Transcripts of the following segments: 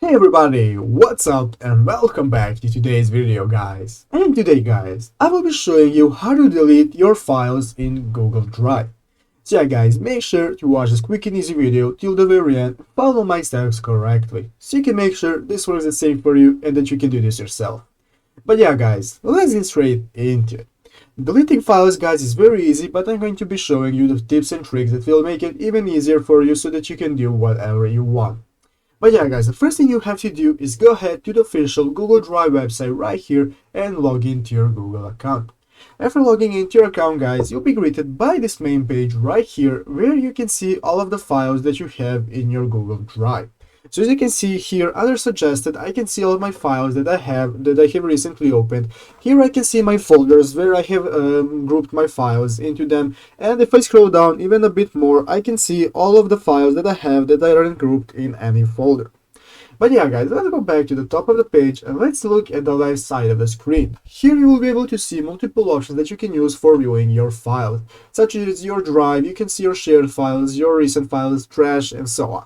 Hey everybody, what's up and welcome back to today's video guys. And today guys, I will be showing you how to delete your files in Google Drive. So yeah guys, make sure to watch this quick and easy video till the very end, follow my steps correctly, so you can make sure this works the same for you and that you can do this yourself. But yeah guys, let's get straight into it. Deleting files guys is very easy, but I'm going to be showing you the tips and tricks that will make it even easier for you so that you can do whatever you want. But yeah guys, the first thing you have to do is go ahead to the official Google Drive website right here and log into your Google account. After logging into your account guys, you'll be greeted by this main page right here where you can see all of the files that you have in your Google Drive. So as you can see here, under suggested, I can see all of my files that I have recently opened. Here I can see my folders where I have grouped my files into them, and if I scroll down even a bit more, I can see all of the files that I have that aren't grouped in any folder. But yeah guys, let's go back to the top of the page and let's look at the left side of the screen. Here you will be able to see multiple options that you can use for viewing your files, such as your drive. You can see your shared files, your recent files, trash, and so on.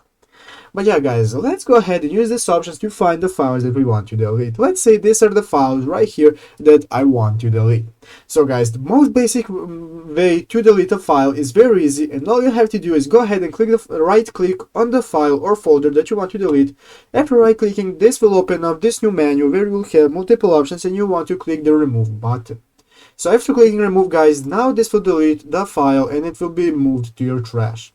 But yeah guys, let's go ahead and use these options to find the files that we want to delete. Let's say these are the files right here that I want to delete. So guys, the most basic way to delete a file is very easy, and all you have to do is go ahead and right click on the file or folder that you want to delete. After right clicking, this will open up this new menu where you will have multiple options and you want to click the remove button. So after clicking remove guys, now this will delete the file and it will be moved to your trash.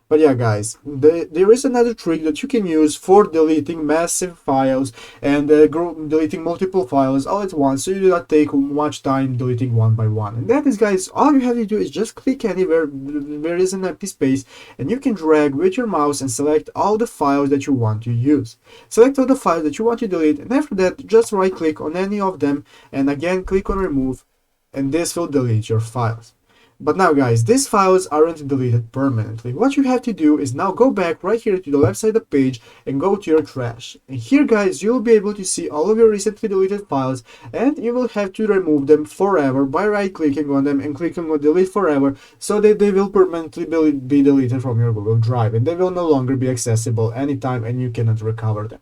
But yeah guys, there is another trick that you can use for deleting massive files and deleting multiple files all at once, so you do not take much time deleting one by one. And that is guys, all you have to do is just click anywhere where is an empty space and you can drag with your mouse and select all the files that you want to use. Select all the files that you want to delete, and after that just right click on any of them and again click on remove, and this will delete your files. But now guys, these files aren't deleted permanently. What you have to do is now go back right here to the left side of the page and go to your trash. And here guys, you'll be able to see all of your recently deleted files, and you will have to remove them forever by right clicking on them and clicking on delete forever, so that they will permanently be deleted from your Google Drive and they will no longer be accessible anytime and you cannot recover them.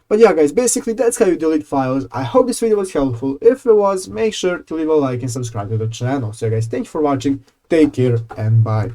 But yeah guys, basically that's how you delete files. I hope this video was helpful. If it was, make sure to leave a like and subscribe to the channel. So guys, thank you for watching, take care and bye.